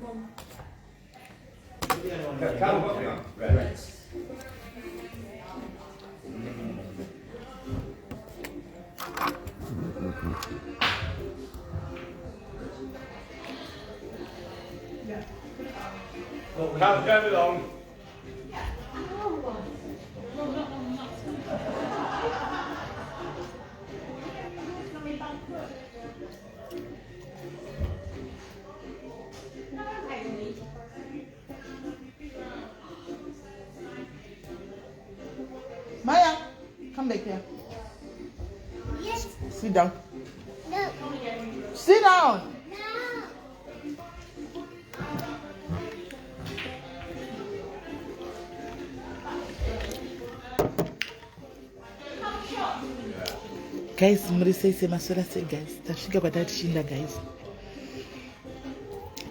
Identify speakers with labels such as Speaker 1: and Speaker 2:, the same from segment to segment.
Speaker 1: Come along.
Speaker 2: Maya, come back here.
Speaker 3: Yes.
Speaker 2: Sit down.
Speaker 3: No.
Speaker 2: Sit down.
Speaker 3: No.
Speaker 2: Guys, mrisese masora se guys. Tashika kwatati chinda guys.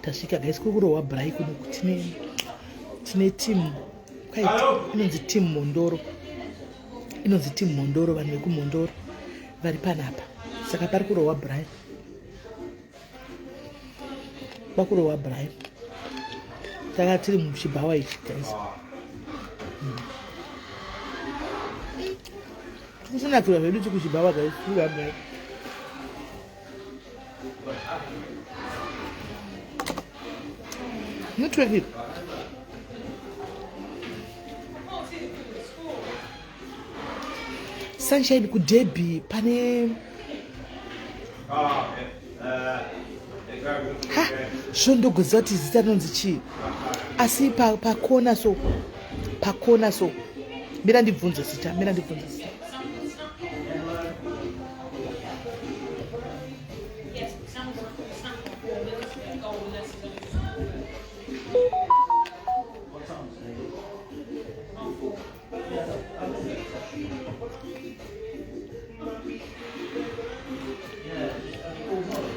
Speaker 2: Tashika guys kukurowa brai kuno tine team. Kwaiti inonzi team Mondoro. Inonzi team Mondoro, vanhu vekumondoro vari panapa. Saka pari kurowa brai. Pakurowa brai. Taka tiri muchibhawa ichi guys. Kusinakira zvedu tikuchibhawa guys. Kurowa brai. Network it. Sunshine kuDeby pane zvondogoziva kuti zita rinonzi chii asi pakona so mira ndibvunze zita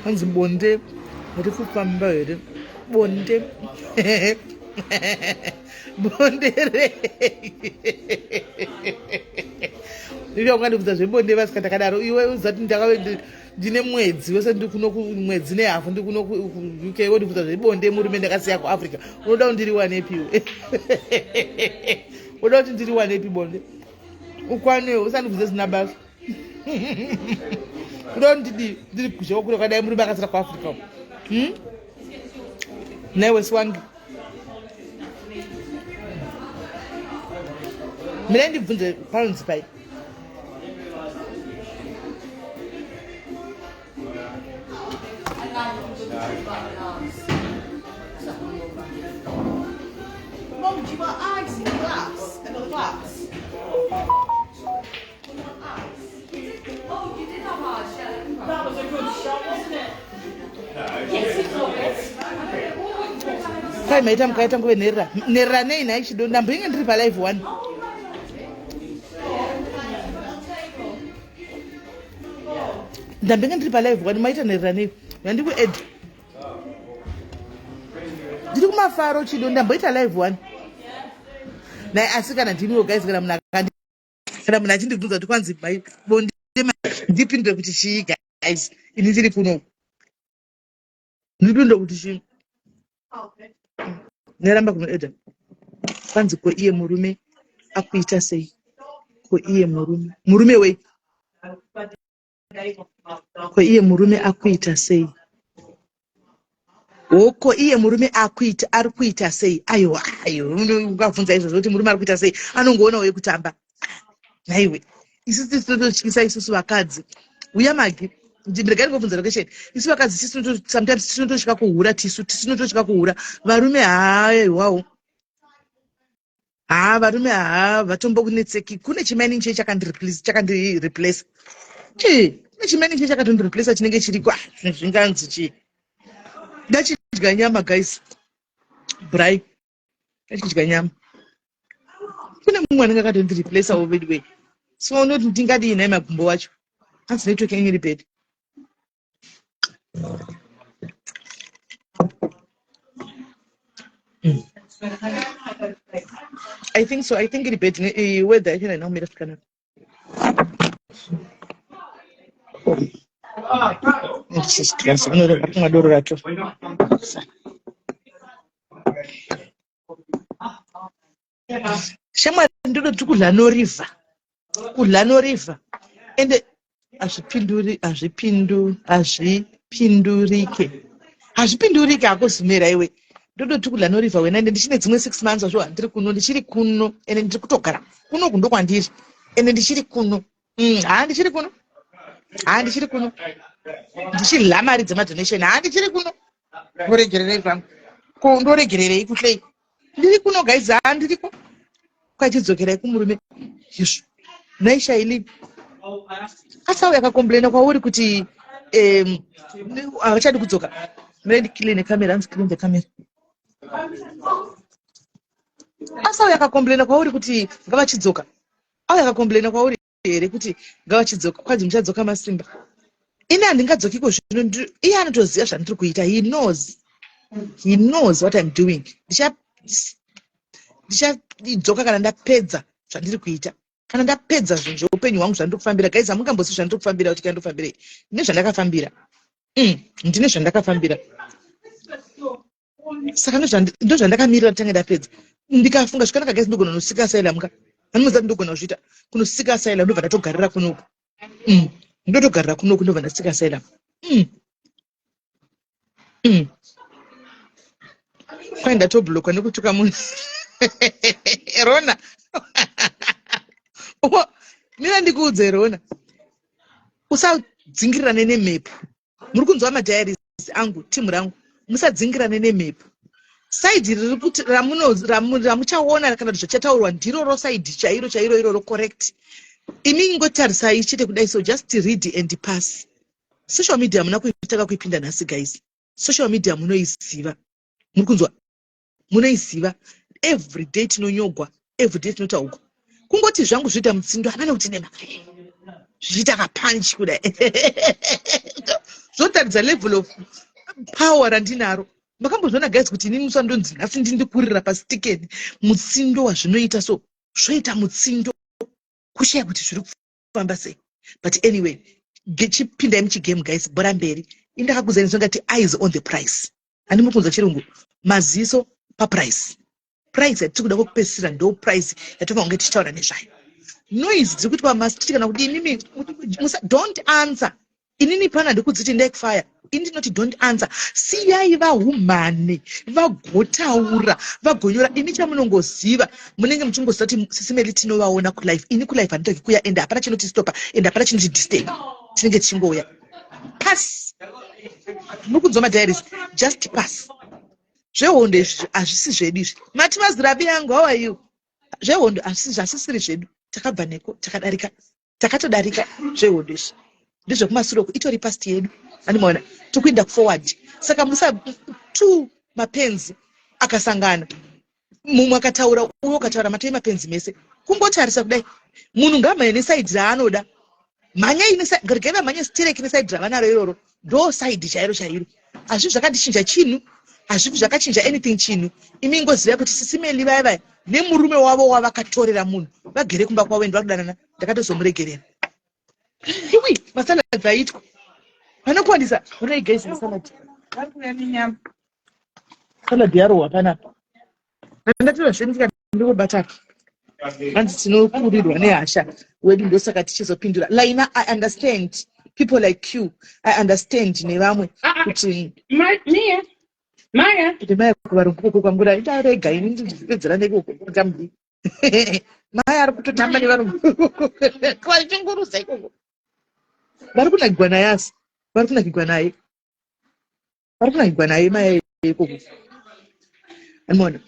Speaker 2: hanzi bonde ri kufamba here bonde bonde ndivya ungandibvunza zvebonde vasika takadaro iwe uzati ndine mwedzi wese ndikuno mwedzi nehafu ndikuno UK wondibvunza zvebonde murume ndakasiya kuAfrica unoda kuti ndiri wanepiwe unoda kuti ndiri wanepi bonde ukwanewo usandibvunze zina basa unoda kuti ndiri kuzha kwakura kadai murume akasira kuAfrica naiwe siwangi mina ndibvunze panonzi pai
Speaker 4: Mom, do you want ice in the glass? Another glass? Oh, you did have ice, yeah. That was a good shot, wasn't it? Yes, it was.
Speaker 2: kai maita mukaita nguve nherera nei nhai chido ndambinge ndiri palive 1 ndambinge ndiri palive 1 maita nherera nei yandikued ndiri kumafaro chido ndamboita live 1 nai asi kana ndimiwo guys kana munhu achindibvunza kuti kwanzi bonde ndipindure kuti chii guys ini ndiri kuno ndipindure kuti chii neramba kunoeda kwanzi ko iye murume akuita sei ko iye murume wei ko iye murume akuita sei ko iye murume ari kuita sei ayo ukabvunza izvozvo kuti murume ari kuita sei anongoona wei kutamba naiwe isusu tinototyisa isusu vakadzi uya magi ndiregai ngobvunza location isu vakadzi sometimes tinotosvika kuhura tinotosvika kuhura varume haiwawo varume vatombokunetseki kune chimaini che chakandireplace kune chimaini che chakatondireplace chinenge chiriko zvinganzi chii ndachidya nyama guys brai ndachidya nyama kune mumwe anenge akatondireplace already so unoti ndingadii naye magumbo wacho hanzi network yangu iri bad I think so. I think iri bad weather yakona inaumira zvakanaka unorega kumwa doro racho Shamwari ndinoti kudlano river. Kudlano river. Ende hazvipindurike akuzimira iwe. Ndinoti kudlano river wena ende ndichine dzimwe 6 months zvo handiri kuno, ndichiri kuno ende ndiri kutogara kuno kundo kwandiri ende ndichiri kuno. Ndichiri kuno. Ndichirila mari dzemadonation. Ndichiri kuno. Ndoregererei vangu. Ndoregererei kuhlei. Ndiri kuno guys, ndiriko. Kwachidzokerai kumurume. Yesu. Naisha ili. Asauya akakomplaina kwauri kuti havachadi kudzoka. Mrendi clean camera, unscreen the camera. Asauya akakomplaina kwauri kuti ngavachidzoka. Auya akakomplaina kwauri here kuti ngavachidzoka. Kwanzi muchadzoka masimba. Ini handingadzokiko zvino. Iye anotoziva zvandiri kuita. He knows what I'm doing. Ndichadzoka kana ndapedza zvandiri kuita. Kana ndapedza zvinhu zveupenyu hwangu zvandiri kufambira. Guys, hamungambozivi zvandiri kufambira kuti ndofambirei. Ndine zvandakafambira. Ndine zvandakafambira. Saka ndo zvandakamirira tange ndapedza. Ndikafunga zvakanaka guys, ndogona kusika asylum ka. Handinoziva ndogona kuzviita. Kunosika asylum ndobva ndatogarira kunoku. Ndotogarira kunoku ndobva ndasika asylum. Kwai ndatobhlokwa nekutuka munhu. Rona. Mina ndikuudze Rona. Usadzingirane nemhepo. Muri kunzwa madhayaris angu, timu rangu. Musadzingirane nemhepo. Saidi ramuchaona kana zvichataurwa ndiroro saidi chairo iroro correct. Imi ngotarisai chite kudai, so just read and pass. Social media muna kuitaka kuipinda nhasi guys. Social media munoiziva. Muri kunzwa? Munoiziva. Every day tinonyogwa, every day tinotaurwa. Kungoti zvangu zviita mutsindo hapana kuti nema. Zviita kapanchi kudai. Zvotaridza level of power randinaro. Makambozviona guys kuti inini musandonzi nhasi ndindikurira pastikeni. Mutsindo wazvinoita so. Zvoita mutsindo. Kushaya kuti zviri kufamba sei. But anyway, chipindai muchigame guys, bora mberi. Indakakuzani zvongati eyes on the price. Handimuri kunzwa chirungu. Maziso paprice. Price yatiri kuda kupedzisira ndo price yatofa kunge tichitaura nezvayo. Noise dziri kuti pamasti kana kuti inini don't answer. Inini pana ndikudziti ndekufire. Ini ndinoti don't answer. Siyai vahumane, vagotaura, vagonyora. Ini chamunongoziva munenge muchingozita kuti SIS MELLY tinovaona kulife. Ini kulife handitoki kuya ende hapana chinoti stopa ende hapana chinoti disturb. Tinenge tichingoya. Pass. Muri kunzwa madhayaris, just pass. Zvehondo hazvisi zvedu izvi. Mati mazirabi yangu, how are you? Zvehondo hazvisiri zvedu. Takabva neko, takatodarika zvehondo izvi. Ndizvo kumasuro itori past yedu. Animaona, tukuenda forward. Saka tu mapenzi akasangana. Mumwe akataura, uyo akataura, matei mapenzi mese. Kungotarisa kudai. Munhu ngamanye nesaidi raanoda. Manya inesaidi, garigaiva manya sitereki nesaidi ravanaro iroro. Ndo saidi chairo. Hazvivi zvakandichinja chinhu. Hazvivi zvakachinja anything chinhu. Imi ngoziva kuti SIS MELLY vaya nemurume wavo wavakatorera munhu. Vagere kumba kwavo ende vakudanana, ndakatozomuregerera. Iwi, masalad aitwa. Vanokuwanisa, unai guys masalad. Varikunyanya salad yaro hapana. Ndatora zvenyika ndikobataka. Hanzi tinokurirwa nehasha wedu ndosaka tichizopindura. Laina, I understand people like you. I understand nevamwe kuti Maya kuti Maya kuvarungu kwangura itarega ini ndipedzera nekoko kambi. Maya ari kutotamba nevarungu. Kwachingurudza ikoko. Vari kunakigwa naye asi. Vari kunakigwa naye Maya ikoko. Anoona.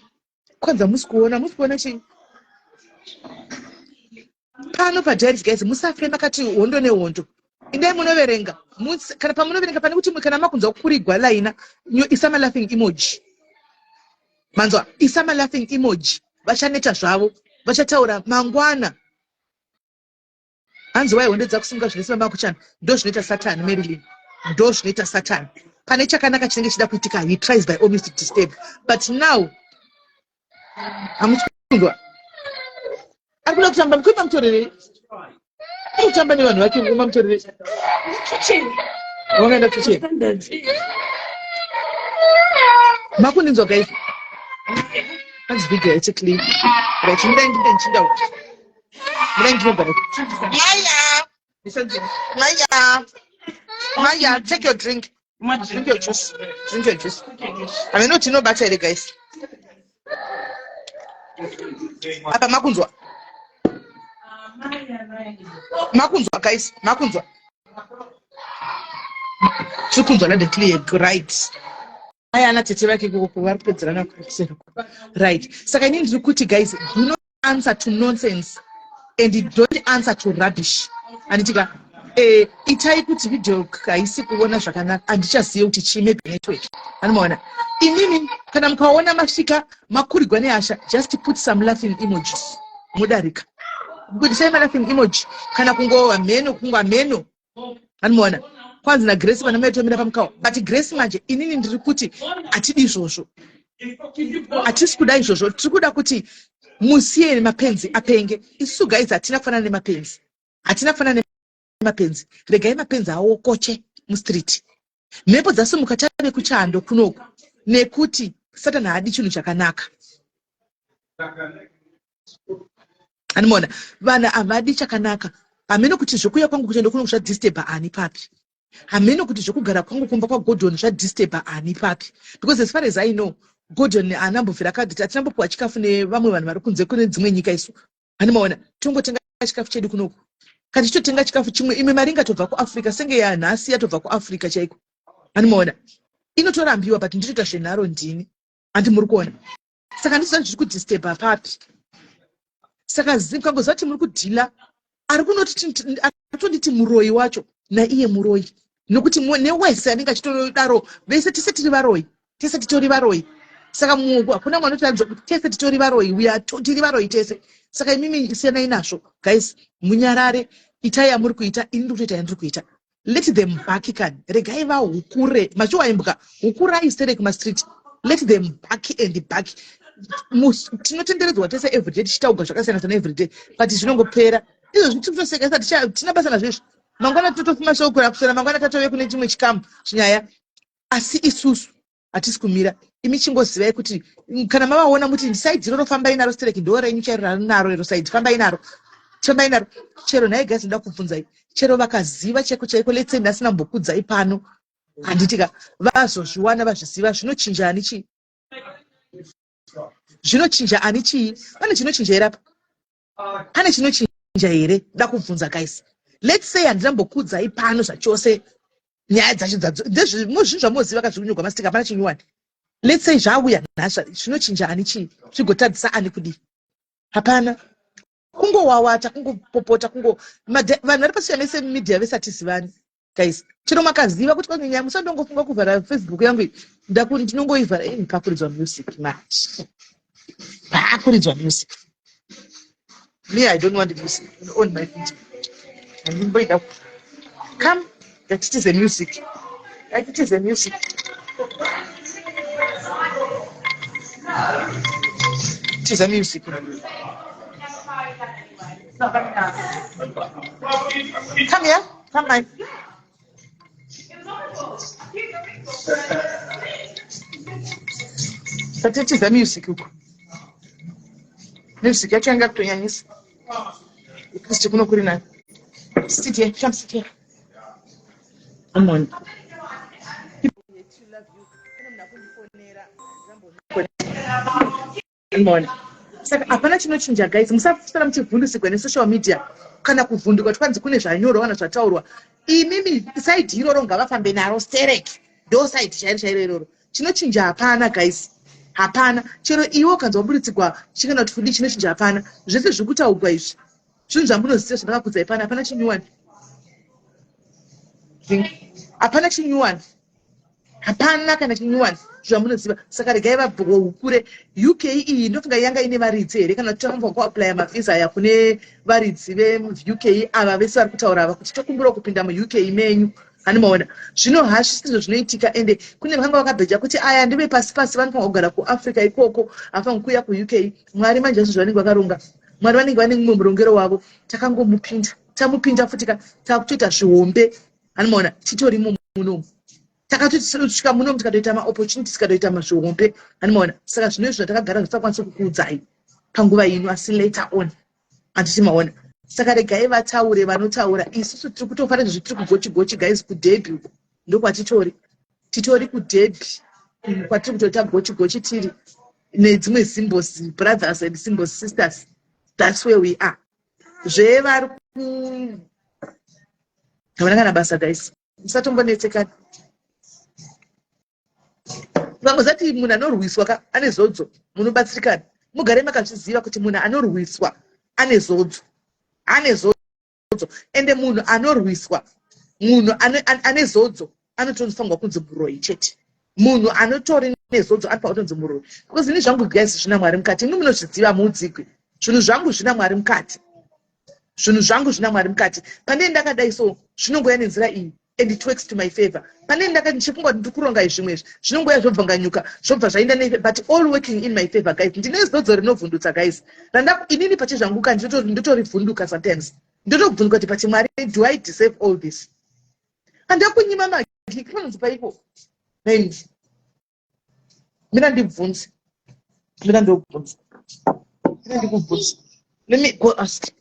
Speaker 2: Kwanza musikuona chii? Pano padhayaris guys, musafe makati hondo nehondo. Indai munoverenga. Kana pamunoverenga pane kuti kana makunzwa kurigwa laina, isama laughing emoji. Manzwa, isama laughing emoji. Vachaneta zvavo, vachataura mangwana. Hanzi wai hondo dzakusunga zvinesimba makuchana. Ndo zvinoita Satan, Marilyn. Ndo zvinoita Satan. Pane chakanaka chinenge chida kuitika, he tries by all means to disturb. But now, hamuchingwa. Arikuda kutamba mkuipa mtorere. Kutamba nevanhu vake ngoma mtorere.
Speaker 4: Kitchen.
Speaker 2: Wakaenda kitchen. Makuninzwa guys. That's bigger, it's a clean. Right, you don't get out. Maya! Listen to me. Maya, take your drink. Drink your juice. Drink your juice. I mean, not you know better, guys. Apa makunzwa. Makunzwa, guys. Makunzwa. Sukunzwa na the clear, right. Aya anatete vake kuko varipedzerana kukusero. Right. Saka inini ndiri kuti guys, do not answer to nonsense and don't answer to rubbish. Anditika itai kuti video haisi kuona zvakanaka andichazive kuti chii network. Anomaona. Inini kana mukaona masvika makurirwa nehasha, just put some laughing emojis. Mudarika. Kudisai laughing emoji kana kungova meno. Anomaona. Kwanzi na Grace vana maitomira pamukao. But Grace manje inini ndiri kuti atidi izvozvo. Atisi kuda izvozvo. Tiri kuda kuti musiye mapenzi apenge. Isu guys hatina kufanana nemapenzi. Hatina kufanana nemapenzi. Regai mapenzi awo koche mustreet. Mhepo dzasimuka chave kuchando kunoku. Nekuti Satani haadi chinhu chakanaka. Anomaona. Vana havadi chakanaka. Hameno kuti zvokuya kwangu kuchendo kuno kuchadisturba ani papi. Hameno kuti zvokugara kwangu kumba kwa Gordon zvadisturba ani papi. Because as far as I know, Gordon anambofira kadhiti atinambopuwa chikafu nevamwe vanhu vari kunze kune dzimwe nyika isu. Anomaona. Tongotenga chikafu chedu kunoku. Kati totenga chikafu chimwe imwe mari ingatobva kuAfrica senge yanhasi yatobva kuAfrica chaiko. Anomaona. Inotorambiwa but ndinoita zvenharo ndini. Andi muri kuona. Saka ndizvo zviri kudisturba papi. Saka zikangozati muri kudhila ari kunoti atonditi muroi wacho naiye muroi. Nokuti newese anenge achitodaro vese tese tiri varoi. Tese titori varoi. Saka mungu hakuna mwana unotaridza kuti tese titori varoi. Tiri varoi tese. Saka imimi siyanai nazvo. Guys, munyarare itai yamuri kuita ini ndiri kutoita yandiri kuita. Let them back can. Regai vahukure. Machiwaimbuka. Hukurai stere kumastreet. Let them back and back. Tinotenderedzwa tese everyday tichitauga zvakasiyana everyday. But zvinongopera. Izvo zvitinosekesa tina basa nazvezvo. Mangwana totofuma shokura kusera mangwana tatove kune chimwe chikamu chinyaya. Asi isusu hatisi kumira. Imi chingozivai kuti kana mavaona muti ndisaidzi rinofambai naro stereki ndorenyu chairo naro iro saidzi fambai naro. Fambai naro. Chero naye guys ndoda kubvunzai. Chero vakaziva cheko chaiko let's say ndasina mbokudzai pano. Handitika vazozviwana vazviziva zvinochinja ani chii? Zvinochinja ani chii? Pane chinochinja here apa? Pane chinochinja here? Ndoda kubvunza guys. Let's say handina mbokudzai pano zvachose nyaya dzacho zvinhu zvamuziva kazvikunyorwa mastika hapana chinyuwani. Let's say zvauya nhasha zvinochinja ani chii? Zvigotadzisa ani kudii? Hapana. Kungowawata kungopopota vanhu vari pasi vese media vese hatizivani guys. Chero makaziva kuti kwanyanya musandongofunga kuvhara Facebook yangu ndakuti ndinongoivhara pakuridzwa music mati. Pakuridzwa music. Me I don't want the music on my feet. And bring up. Come, that it is a music. That it is a music. It is a music. Come here. Come on. But it is a music. Music. I can't get to Yanis. Kristi kuno kuri nani. Sit here. Come sit here. Come on. Come on. Saka hapana chinochinja guys. Musafara muchivhundusikwa nesocial media kana kuvhunduka kuti kwanzi kune zvanyorwa kana zvataurwa. Imimi side iroro ngavafambe naro stereki. Ndo side chairo iroro. Chinochinja hapana guys. Hapana. Chero iwo kanzwa buritsigwa chikana kuti fudi chinochinja hapana. Zvese zvikutaurwa izvi. Zvinhu zvamunoziva zvandakakudzai pana hapana chinyuwani. Hapana chinyuwani. Hapana kana chinyuwani. Zvamunoziva. Saka regai vabhukure. UK iyi ndofunga yanga ine varidzi here kana totamba kuapply mavisa aya kune varidzi veUK ava vese vari kutaura ava kuti tokumbura kupinda muUK menyu. Anomaona. Zvino hashi sizvo zvinoitika ende kune vanga vakabheja kuti aya ndive pasi pasi vanofanira kugara kuAfrica ikoko afanira kuuya kuUK. Mwari manje zvazvo zvanenge vakaronga. Mwari vanenge vane mumwe murongero wavo. Takangomupinda. Tamupinda futika takutoita zvihombe. Anomaona titorimo munomu. takatosvika muno tikatoita maopportunity tikatoita mazvihombe hanimaona saka zvino izvo takagara zvisakwanisa kukuudzai panguva ino asi later on handiti maona saka regai vataure vanotaura isusu tiri kutofanira zvitiri kugochi guys kuDeby ndokwatitori kuDeby kwatiri kutoita gochi tiri nedzimwe symbols brothers and symbols sisters. That's where we are. Zvevari havana kana basa guys, musatombonetsekana. Vamwe zati munhu anorwiswa ane zodzo munobatsirikana. Mugare makazviziva kuti munhu anorwiswa ane zodzo ende munhu anorwiswa munhu ane zodzo anotongofanirwa kunzi muroi chete. Munhu anotori nezodzo anofanirwa kutonzi muroi. Because ini zvangu guys zvina Mwari mukati, imi munozviziva mudzikwe. Zvinhu zvangu zvina Mwari mukati. Pane ndakadai so zvinongoya nenzira iyi and it works to my favor. Pane ndakati ndichifungwa kuti ndikuronga zvimwe zvinongoya zvobva nganyuka zvobva zvaenda nei, but all working in my favor guys. Ndine zodzo rinovhundutsa guys. Inini pache zvangu kandi ndotorivhunduka sometimes. Ndotovhunduka kuti pache Mwari, do I deserve all this? Andakunyima magi kunonzi paipo. Naini. Mina ndibvunze. Let me go ask.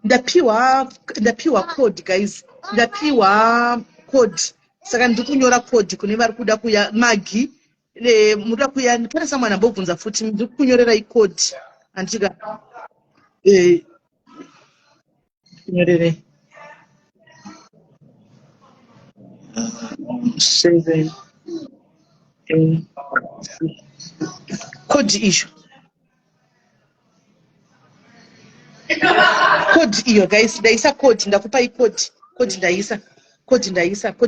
Speaker 2: Ndapiwa code guys, ndapiwa code. Saka ndiri kunyora code kune vari kuda kuya magi muda kuya pana samwana ambobvunza futi ndiri kunyorera code antika kunyorere 7 code issue. Code iyo guys, ndaisa code, ndakupai code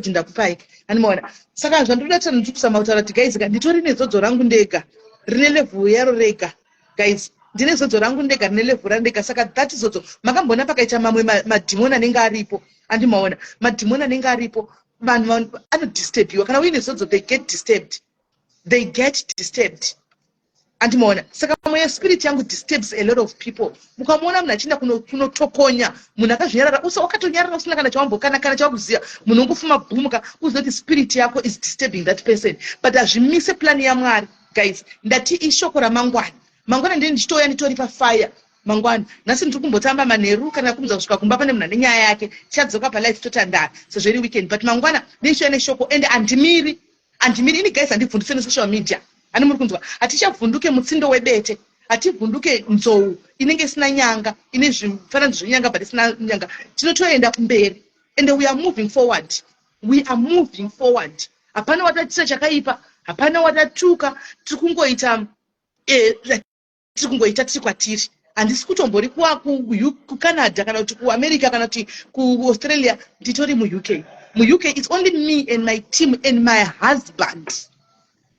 Speaker 2: ndakupai. Animaona. Saka zvandoda tani ndikusama kutaura kuti guys nditori nezodzo rangu ndega rine level yaro rega guys. Ndine zodzo rangu ndega rine level randega, saka that zodzo makambona pakaita mamwe madhimoni anenge aripo. Andimaona madhimoni anenge aripo vanhu anodisturbiwa kana uine zodzo they get disturbed. Andimaona saka mweya spirit yangu disturbs a lot of people. Mukamona munhu achienda kunotokonya munhu akazvinyarara wakatonyarara usina kana chawambokana kana chawakuziya munhu ungofuma bhumuka uzoti spirit yako is disturbing that person. But azvimise plan yaMwari guys. Ndati ishoko ramangwana ndini ndichitoya nditori pafire mangwana. Nhasi ndiri kumbotamba manheru kana kumudza kusvika kumba pane munhu ane nyaya yake tichadzoka palife totandara sezveri weekend. But mangwana ndinchiuya neshoko ende handimiri ini guys handibvundise nesocial media. Ani muri kunzwa hatichavhunduke mutsindo webete, hativhunduke nzou inenge isina nyanga, ine zvifananidzo zvenyanga but isina nyanga. Tinotoenda kumberi and we are moving forward. Hapana wataticha chakaipa, hapana watatuka. Tiri kungoita tiri kwatiri. Handisi kutombori kuCanada kana kuti kuAmerica kana kuti kuAustralia. Nditori muUK. It's only me and my team and my husband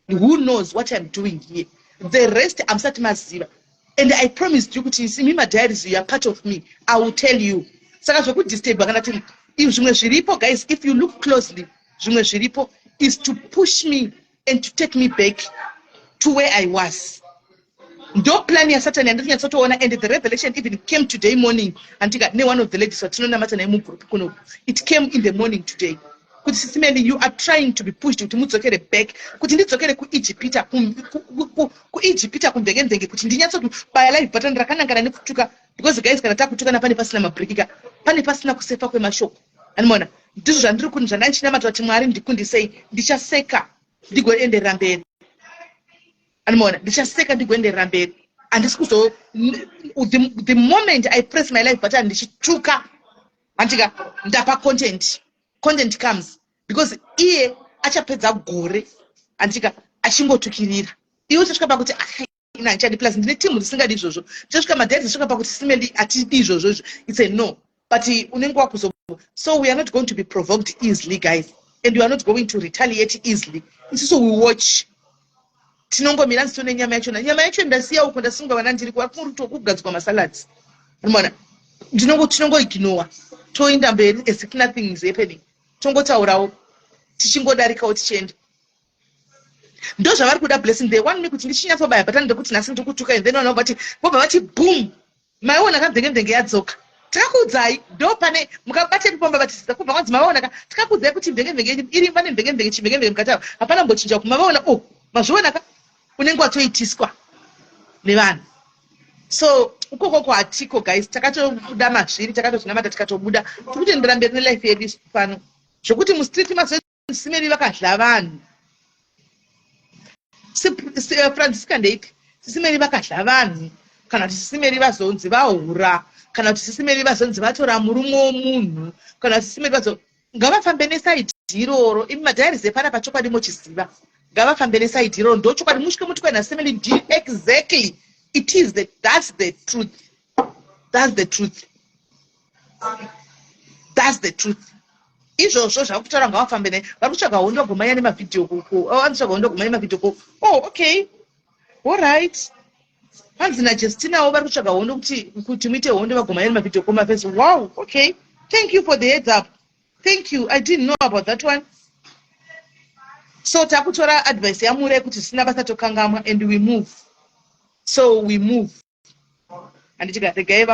Speaker 2: who knows what I'm doing here. The rest I'm starting massive. And I promised you to see me my diaries, you are part of me. I will tell you. Saka zvoku disturb kana tell if zvimwe zviripo guys, if you look closely, zvimwe zviripo is to push me and to take me back to where I was. Ndo plan ya Satan and the revelation even came today morning. Antika ne one of the ladies watinonamata naye mu group kuno. It came in the morning today. kuti Sisi Melly, you are trying to be pushed kuti mudzokere back kuti ndidzokere kuIjipita kuIjipita kumvengenzenge kuti ndinyatso baya live button rakanangana nekutuka because guys kana takutukana pane pasina mabrikika pane pasina kusefa kwemashoko animona ndizvo zvandiri kuti zvandanchina kuti Mwari ndikundisei ndichaseka ndigoenderera mberi animona ndichaseka ndigoenderera mberi handisi kuzo the moment I press my live button ndichituka andika ndapa content comes because iye achapedza gore andika achingotukirira iwe uchasvika pakuti ina chadi plus ndine team risingadi izvozvo uchasvika madhari zvisvika pakuti Sisi Melly atidi izvozvo it's a no but unenge wakuzo so we are not going to be provoked easily guys and we are not going to retaliate easily isusu we watch tinongomira ndisone nyama yacho ndasiya uko ndasunga vana ndiri kugadzwa masalads unaona tinongo ignore toenda mberi as if nothing is happening tongotaurawo tichingodarikawo tichienda ndo zvavari kuda blessing they want me kuti ndichinyatsobaya but ndekuti nhasi ndikutuka and then vanobva vati boom maiona kamvengenzenge yadzoka takakudzai ndo pane mukabate pipomba vatisisa kubva kwanzi mavaonaka takakudzai kuti mvengenzenge irimba nemvengenzenge chimvengenzenge mukataura hapana mbochinja kumavaona mazvionaka unenge watoitiswa nevanhu so ukoko hatiko guys takatobuda mazviri takatozvinamata tikatobuda tikutendera mberi nelife yedu pano zvokuti mustreet mazoi Sisi Melly vakadla vanhu Francisca ndeiti Sisi Melly vakadla vanhu kana kuti Sisi Melly vazonzi vahura kana kuti Sisi Melly vazonzi vatora murume womunhu kana kuti Sisi Melly ngavafambe nesaidi iroro imi madhairis epana pachokwadi mochiziva ngavafambe nesaidi iroro ndo chokwadi musvike mutikwa naSisi Melly exactly it is that's the truth izvozvo zvakutaura ngavafambe naye vari kutsvaga hondo gomanya nemavidhio koko vanotsvaga hondo gomanya nemavidhio koko okay all right hanzi naJustinawo vari kutsvaga hondo kuti muite hondo vagomanya nemavidhio koko mafesi wow okay thank you for the heads up thank you I didn't know about that one so takutora advice yamure kuti zvisina basa tokangamwa and we move so we move anditika regai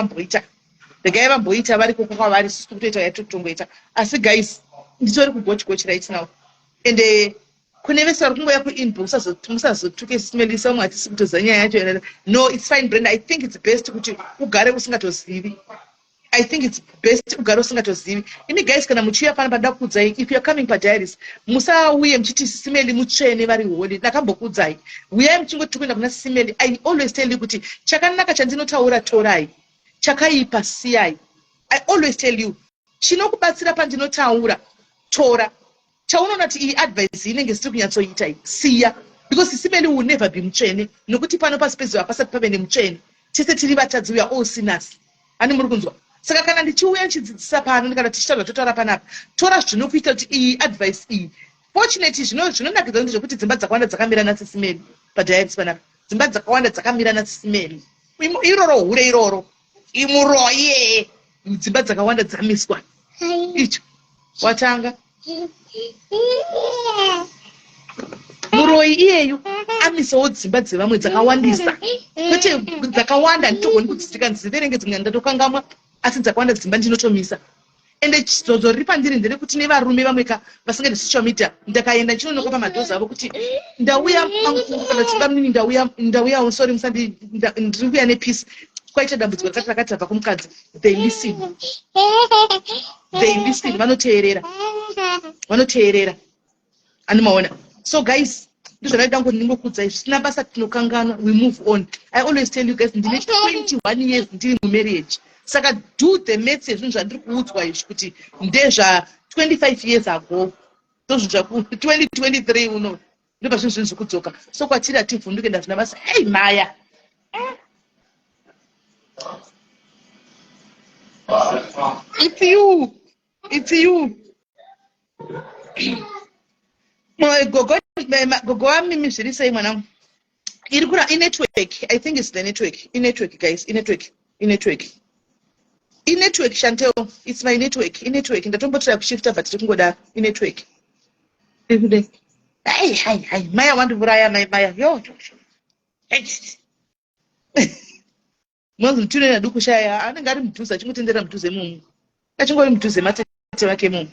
Speaker 2: vamboita vari koko kwavari sisi kutoita yatotongoita asi guys nditori kugochi right now and kune vese vari kungoya kuinbox musazotuke Sisi Melly somwe hatisi kutoziva nyaya yacho no it's fine Brenda I think it's best kuti ugare usingatozivi imi guys kana muchiuya pano pandada kukudzai if you're coming padiaries musauye muchiti Sisi Melly mutsvene vari holi ndakambokudzai uyai muchingoti kuenda kuna Sisi Melly I always tell you kuti chakanaka chandinotaura torai chakaipa siyai I always tell you chinokubatsira pandinotaura tora chaunoona kuti iyi advice inenge zisiri kunyatsoita siya because Sisi Melly will never be mutsvene nokuti pano pasi pezuva pasati pave nemutsvene tese tiri vatadzi we are all sinners ani muri kunzwa saka kana ndichiuya nchidzidzisa pano kana tichitaura totaura panapa tora zvinokuita kuti iyi advice iyi fortunately zvinonakidza ndezvekuti dzimba dzakawanda dzakamira naSisi Melly padiaries panapa dzimba dzakawanda dzakamira naSisi Melly iroro hure iroro imuroye dzimba dzakawanda dzamiswa icho watanga muroyi iyeyu amisawo dzimba dzevamwe dzakawandisa kwete dzakawanda nditogoni kudzitika ndziverenge dzimwe ndatokangamwa asi dzakawanda dzimba ndinotomisa ende chizodzo riri pandiri nderekuti nevarume vamweka vasingadi social media ndakaenda ndichinonoka pamadhozi avo kuti ndauya mankuru kana dzimba mnini ndauyawo sorry musandi ndiri kuya nepeace kwaita dambudziko rakati rakati abva kumukadzi they listen vanoteerera animaona so guys ndizvanaida ngongokudzai zvisina basa tinokanganwa we move on I always tell you guys ndine 21 years ndiri mumarriage saka do the maths ezvinhu zvandiri kuudzwa izvi kuti ndezva 25 years ago ndozvinhu zvaku 2023 uno ndobva zvinhu zviri kudzoka so kwatiri hativhunduke ndazvina basa hey maya it's you gogo wamimi zviri sei mwanangu iri kura inetwork I think it's the network guys inetwork Chantel it's my network ndatombotoya kushifta but tikungoda inetwork hai maya wandivuraya maya yo mwanzo mtune na duku shaya anenge ari mudhuze achingotendera mudhuze mumu achingori mudhuze matete wake mumu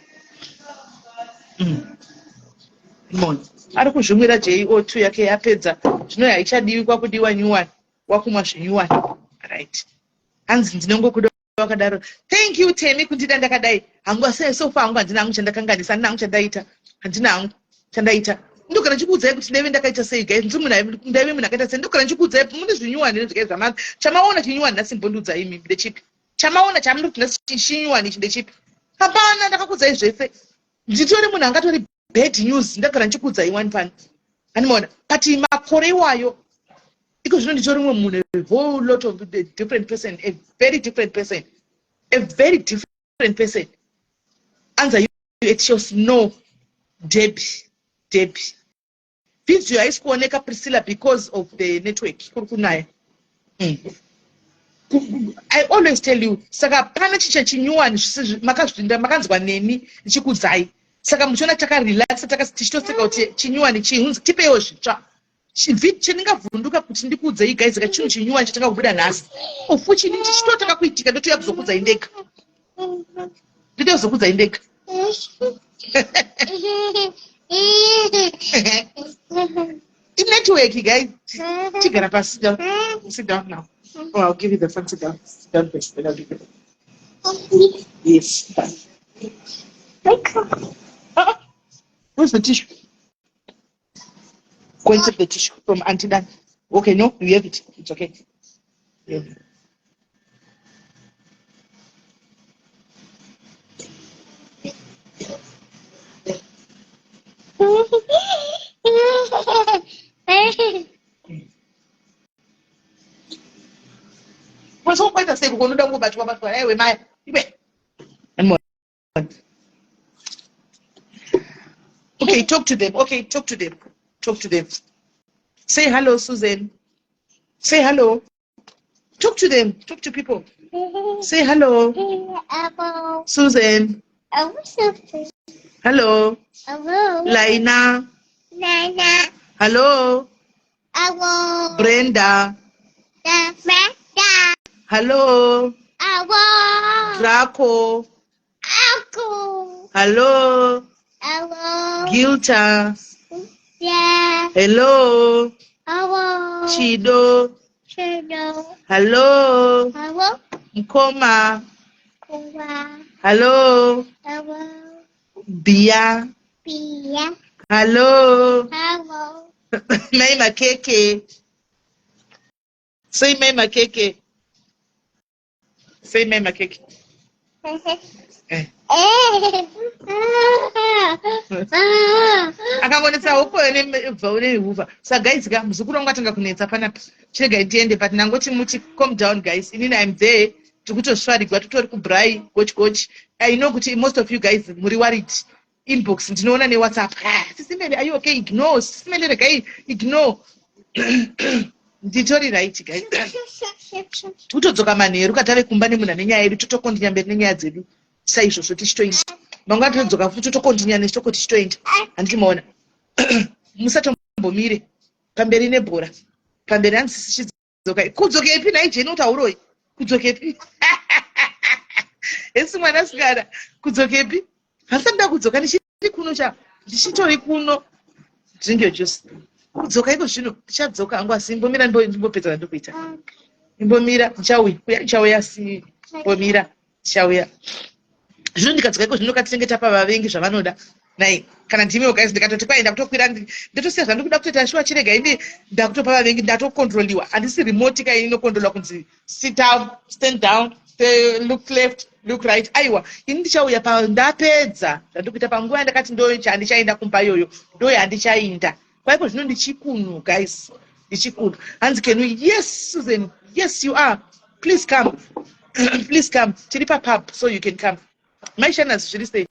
Speaker 2: Mon ari kuzvimwira JO2 yake yapedza zvino haichadiwi kwakudiwa nyuwani wakumwa zvinyuwani right hanzi ndinongokuda wakadaro. Thank you Temi kundida ndakadai hangu sofa hangu handina hangu chandakanganisa handina hangu chandaita handina hangu chandaita ndogara chikuudzai kuti ndaive ndakaita sei guys ndaive munhu akaita sei ndogara chikuudzai mune zvinyuwani nezvigai zvamanga chamaona chinyuwani nhasi mbondudzai imi ndechipi chamaona chamunoti nhasi chinyuwani ichi ndechipi hapana ndakakuudzai zvese nditori munhu angatori bad news ndagara ndichikuudzai wani pano handimaona but makore iwayo iko zvino nditori mumwe munhu a whole lot of a different person a very different person anza it shows no Debbie video haisi kuoneka Priscilla because of the network kuri kunaya I always tell you saka pana chicha chinyuwani makanzwa neni ndichikudzai saka muchiona takarelaxa tichitoseka kuti chinyuwani chihunzi tipeiwo zvitsva chendingavhunduka kuti ndikuudzei guys ka chinhu chinyuwani chatangakubuda nhasi ofu chini chichitotanga kuitika ndotoya kuzokudzai ndega network guys tigara pasi sit down now. Oh, I'll give you the phone. Sit down first. Then I'll give you the yes. Where's the tissue? Go and take the tissue from Auntie Dan. Okay, no, you have it. It's okay. Yeah. Okay, talk to them. Okay, talk to them. Say hello, Susan. Say hello. Talk to them. Talk to people. Say hello.
Speaker 3: Hello.
Speaker 2: Susan. Hello.
Speaker 3: Hello.
Speaker 2: Laina.
Speaker 3: Nana.
Speaker 2: Hello.
Speaker 3: Hello.
Speaker 2: Brenda.
Speaker 3: Brenda.
Speaker 2: Hello.
Speaker 3: Hello.
Speaker 2: Draco.
Speaker 3: Uncle.
Speaker 2: Hello.
Speaker 3: Hello.
Speaker 2: Gilta.
Speaker 3: Yeah.
Speaker 2: Hello.
Speaker 3: Hello.
Speaker 2: Chido.
Speaker 3: Hello.
Speaker 2: Hello.
Speaker 3: Hello.
Speaker 2: Mkoma.
Speaker 3: Kuwa.
Speaker 2: Hello.
Speaker 3: Hello.
Speaker 2: Bia.
Speaker 3: Pia.
Speaker 2: Hello.
Speaker 3: Hello.
Speaker 2: Maima Keke. Say Maima Keke. Say Maima Keke. Akangonetsa huko ene uva. So guys, muzukuru wangu atanga kunetsa panapa. Chirega ndiende but nangoti muti calm down guys. Inini I'm there. Tikutosvarigwa tutori kubrai gochi. I know kuti most of you guys muri worried. Inbox ndinoona ne WhatsApp. Sisi Melly, are you okay? Ignore. Sisi Melly regai ignore. Nditori right guys. Tutodzoka manheru katave kumba nemunhu nenyaya yedu totokondinya mberi nenyaya dzedu. Saizvozvo tichitoenda. Manga todzoka futi totokondinya nechitoko tichitoenda. Handiti maona. Musatombomire pamberi nebhora. Pamberi hanzi dzoka. Kudzoka ipi nai jeni utauroi? Kudzoka ipi? Esi mwana sikara. Kudzoka ipi? Hasanda kudzoka ndichiri kuno cha. Ndichitori kuno. Drink your juice. Kudzoka iko zvino ndichadzoka hangu asi mbomira ndimbopedza ndokuita. Imbomira ndichauya si mbomira ndichauya. Zvino ndikadzoka iko zvino katitengeta pavavengi zvavanoda. Nai kana ndimiwo guys ndikatoti kwaenda kutokwira ndotosiya zvandikuda kutoita shuwa chirega ine ndakutopa vavengi ndatokontroliwa. Handisi remote kai inokontrolwa kunzi sit down, stand down, look left, look right. Aiwa, ini ndichauya ndapedza zvandikuita panguva yandakati ndichaenda kumba yoyo ndoyo handichainda. Kwaiko zvino ndichikunu guys, ndichikunu. Hanzi kenu, yes Susan, yes you are. Please come. Please come. Tiri pub so you can come. Maishana zviri sei?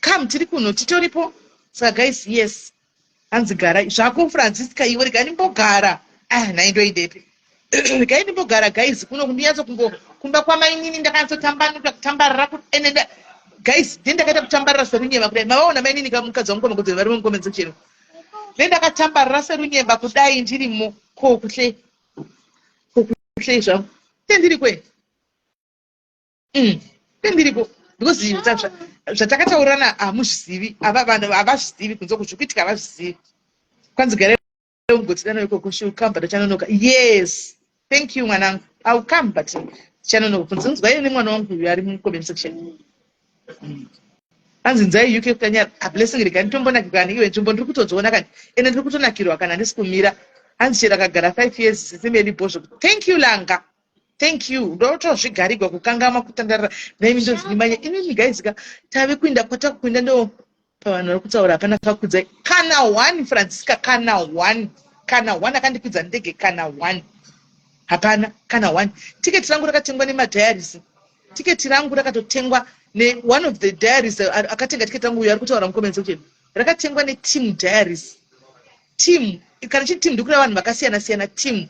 Speaker 2: Come tiri kuno titoripo. Saka guys, yes. Hanzi gara zvako Francisca iwe rega ndimbogara. Naindoidepi. Rega ndimbogara guys kuno kundinyatso kumba kwamainini ndakanzotambarara kuenenda. Guys, ndakaita kutambarara serunyemba kudai. Mavaona mainini kamukadzi wangu komakodzi vari mungomenzo chero. Ndakatambarara serunyemba kudai ndirimo kuhle zvangu. Tendiri kwe. Tendiripo. Because zvatakataurana hamuzvizivi ava vanhu havazvizivi kunze kuzvikuitika havazvizivi kwanzi gare ungotidana ikoko she'll come but achanonoka. Yes, thank you mwanangu, I'll come but chanonoka kunze nzwai nemwana wangu uyu ari mucomment section anzi nzai UK kutanyara ablessing rikani tombonakirwa iwe nzvimbo ndiri kutodziona kani ene ndiri kutonakirwa kana ndisi kumira anzi chero akagara 5 years sisimeli bhozvo. Thank you Langa, thank you. Ndotozvigarigwa kukangama kutandarira naimi ndozvinimanya inini gaizika tave kuinda kwatakuinda ndo pavanhu vari kutaura hapana kakudzai kana 1 Francisca kana 1 akandikudza ndege kana 1 hapana kana 1. Tiketi rangu rakatengwa nemadiaries, tiketi rangu rakatotengwa one of the diaries akatenga tiketi rangu uyo ari kutaura mucomment section rakatengwa neteam diaries. Team kana chiti team ndikura vanhu vakasiyana siyana team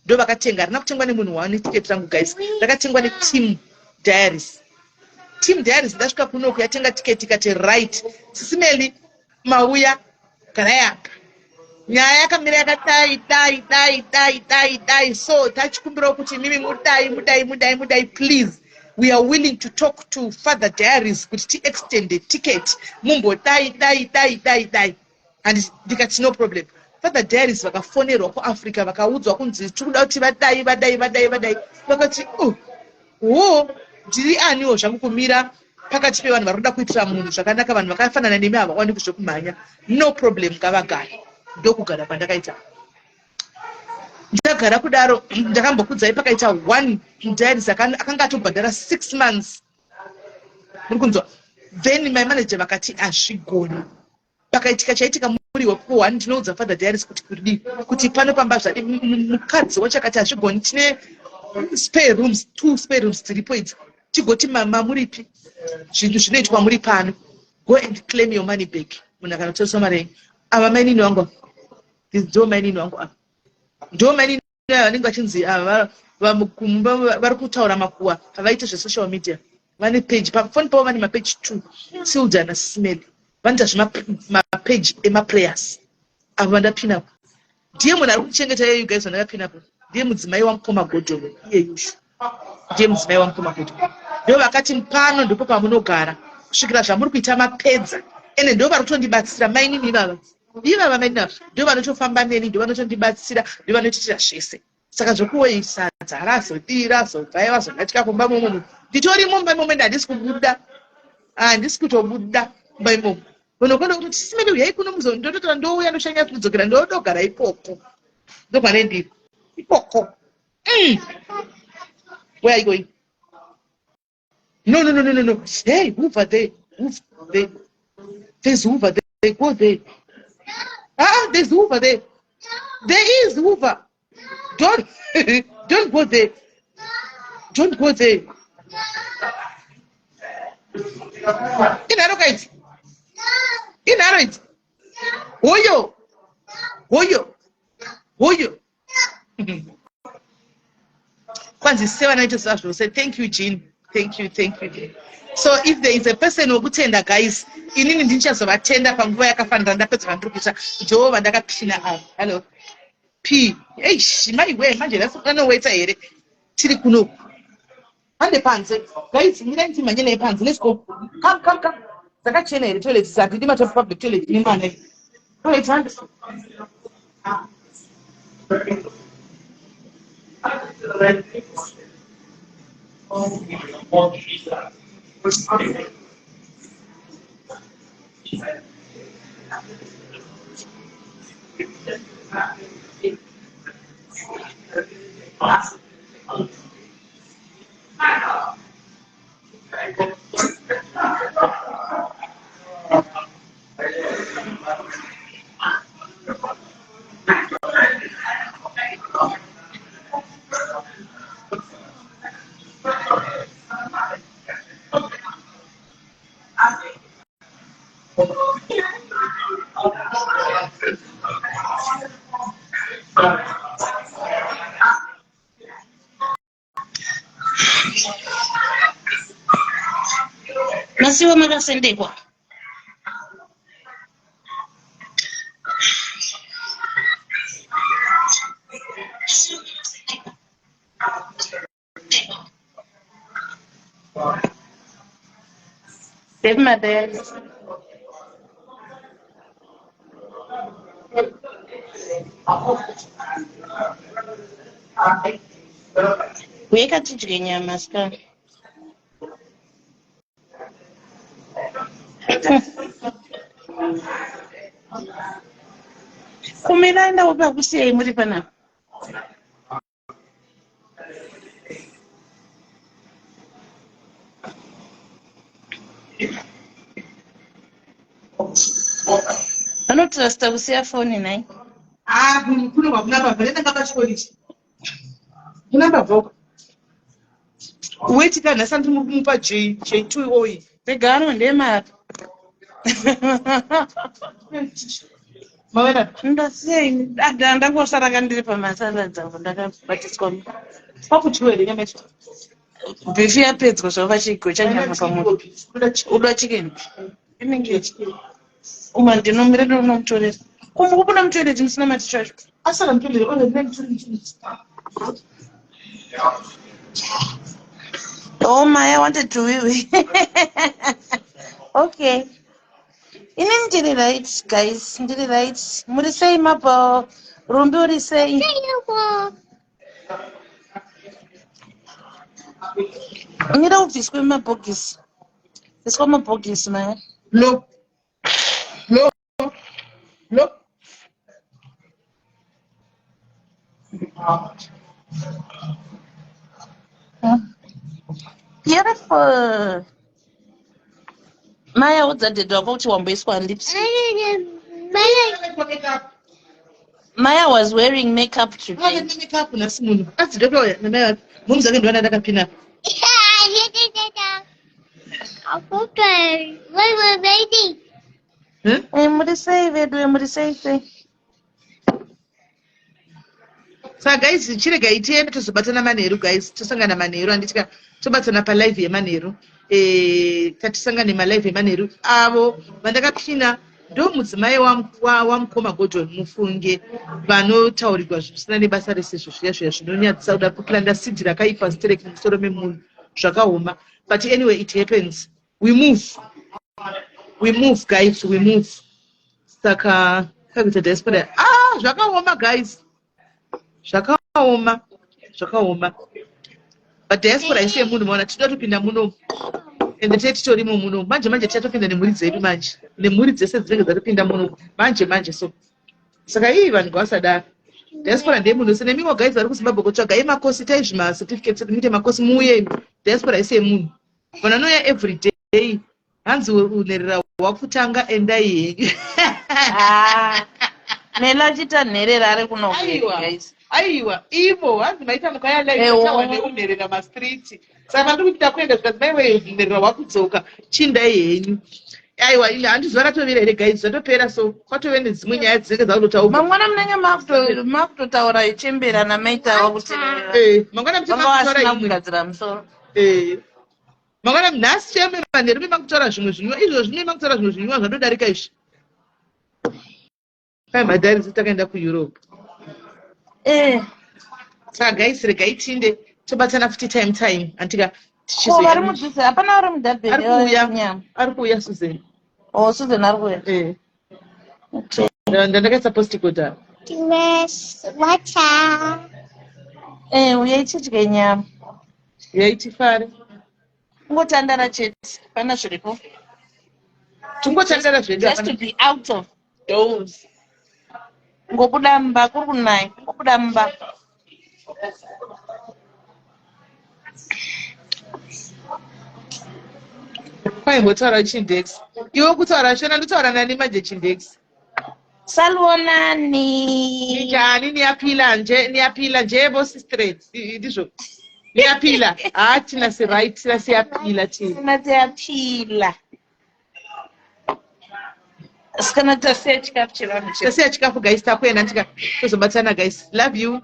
Speaker 2: ndo vakatenga harina kutengwa nemunhu wani tiketi rangu guys rakatengwa neteam diaries. Team diaries ndasvika kuno kuyatenga tiketi ikati right sisimeli mauya garayaka nyaya yakamira yakadai so tachikumbira kuti mimi mudai please we are willing to talk to Father Diaries kuti ti-extend the ticket mumbodai and ndikati no problem. Father Diaries vakafonerwa kuAfrica vakaudzwa kunzi tikuda kuti vadai vakati ndiri aniwo zvangu kumira pakati pevanhu vari kuda kuitira munhu zvakanaka vanhu vakafanana nemi havawani kuzvokumhanya no problem ngavagare ndokugara kwandakaita ndakagara kudaro ndakambokudzai pakaita 1 diaries akanga atobhadhara 6 months muri kunzwa then my manager vakati azvigoni pakaitika chaitika muri wepo 1 ndinoudza Father Diaries kuti kudi kuti pano pamba zvadi mukadzi wachakati azvigoni tine spare rooms 2 spare rooms dziripo idzi tigoti mama muripi zvinhu zvinoitwa muri pano go and claim your money back munhu akanotosa mari ava mainini wangu ndo mainini wangu apa ndo mainini vanenge vachinzi vari kutaura makuwa havaiti zvesocial media vane page pafoni pavo vane mapage 2 Silda naSIS MELLY vanoita zvemapage emaprayers avo vandapinapo ndiye munhu ari kuchengeta yeyu guys vandakapinapo ndiye mudzimai wamukoma godhoro iyeyushu ndiye mudzimai wamukoma godhoro ndo vakati pano ndipo pamunogara kusvikira zvamuri kuita mapedza ene ndo vari kutondibatsira mainini ivava mainini ava ndo vanotofamba neni ndo vanotondibatsira ndo vanotiitira zvese saka zvokuwei sadza razodira zobvai vazongatika kumba momo nditori mumba imomo handisi kubuda handisi kutobuda mumba imomo unokonda kuti SIS MELLY uyai kuno muzo ndototora ndouya ndoshanya kudzokera ndodogara ipoko ndokwane ndiri ipoko where are you going? No. Hey, Hoover there. There's Hoover there. Go there. There's Hoover there. There is Hoover. Don't go there. Don't go there. Inarokaiti. Hoyo. Kwanzi 790 say thank you Jean. Thank you. So if there is a person wokutenda guys inini ndinichazovatenda panguva yakafanira ndapedza vandiri kuita Jehovah ndakapina ava hello P maiwe manje anowaita here tiri kuno hande panze guys mirai timhanye naye panze let's go come dzakachena here toilet handidi mata public toilet nemana toilet hande
Speaker 5: Masiwa makasendekwa Save my diary. Weka tidye nyama ska. Kumiraenda upa kusiyai muri panapa. Anotrasta kusiya foni nai.
Speaker 2: Kuno kwakuna baba ndanga pachikolichi. Kuna baba. Wait kana santi mupa J2 oyi.
Speaker 5: Pegano ndemari.
Speaker 2: Mawena
Speaker 5: Ndasiyai ndangosara kandiri pamasala dzangu ndakabatiswa.
Speaker 2: pakuchiwere nyama yacho.
Speaker 5: Beef yapedzwa zvava chigocha nyama pamoto. Uda chicken. Inenge uma ndinomira ndinomutorera. Kumbe kuna mutorera ndisina mati chacho.
Speaker 2: Asala mtolere ona ndinenge
Speaker 5: Oh my, I wanted to wee. Okay. Inin did it right, guys. Did it right. Murisei mapo. Rumbi urisei. Mira ufiswe mabogis. Fiswe mabogis, man.
Speaker 2: Lo.
Speaker 5: Beautiful. Maya, what's that? The dog out to lips. Maya was wearing makeup today.
Speaker 2: Makeup na simu. Ati dodo na mumu zake ndo anataka pina.
Speaker 5: Murisei.
Speaker 2: So guys, chirega itiende tozobatana manheru guys. Tosangana manheru anditika tobatana pa live yemanheru. Tatisangane ma live yemanheru. Avo vandakapina ndo mudzimai wamukoma Gordon mufunge vanotaurirwa zvisina nebasa rese zviya zvinonyadzisa kuda kuplanda seed rakaipa sterek mumusoro memunhu zvakaoma. But anyway, it happens. We move guys, we move. Saka kakuita diaspora. Zvakaoma guys. Zvakaoma. But diaspora ise munhu maona tinotopinda muno. Ende titorimo muno. Manje tichatopinda nemhuri dzedu manje. Nemhuri dzese dzinenge dzatopinda muno. Manje so. Saka vanhu vasadaro. Diaspora ndiye munhu sene mimwe guys vari kuZimbabwe kutsvaga makosi taizvima certificates muite makosi muuye. Diaspora ise munhu. Vanhu vanouya every day. Hanzi unherera wakutanga endai henyu.
Speaker 5: Nela chita nherera ari kuno guys.
Speaker 2: Aiwa, ivo hanzi maita mukaya live tawa neunherera mastreet. Saka ndiri kuita kuenda zvikazi maiwe unherera wakudzoka chindai henyu. Aiwa ine handizwa ratovira here guys zvatopera so kwatove nedzimwe nyaya dzinenge dzakutotaurwa.
Speaker 5: Mangwana munenge makutotaura ichembera namaitawa kuteerera.
Speaker 2: Mangwana muchitaura imwe
Speaker 5: kugadzira musoro.
Speaker 2: Mangwana nhasi chembe manheru memakutora zvimwe zvinwiwa izvozvi memakutora zvimwe zvinwiwa zvatodarika izvi. Kai madhari takaenda kuEurope. Saka guys regai tinde tobatana futi time antika tichizoenda.
Speaker 5: Vari mudzidzi hapana vari mudhabheri.
Speaker 2: Ari kuuya Susan.
Speaker 5: Susan ari kuuya.
Speaker 2: Ndandakaisa post kota.
Speaker 5: Uyai tidye nyama.
Speaker 2: Uyai tifare.
Speaker 5: Ngotandara chete pana zviripo.
Speaker 2: Tungotandara zvedu.
Speaker 5: Just to be out of doors. Ngobuda mba kuri kunaya. Ngobuda mba.
Speaker 2: Kwai mbotaura chindex. Iwe kutaura shona ndotaura nani manje chindex.
Speaker 5: Salonani.
Speaker 2: Njani niyapila nje boss straight. Ndizvo. Niyapila. Tina si right, tina si yapila ti.
Speaker 5: Tina si yapila. Skana tasiya chikafu chirano.
Speaker 2: Tasiya chikafu guys takuenda tika tozobatana guys. Love you.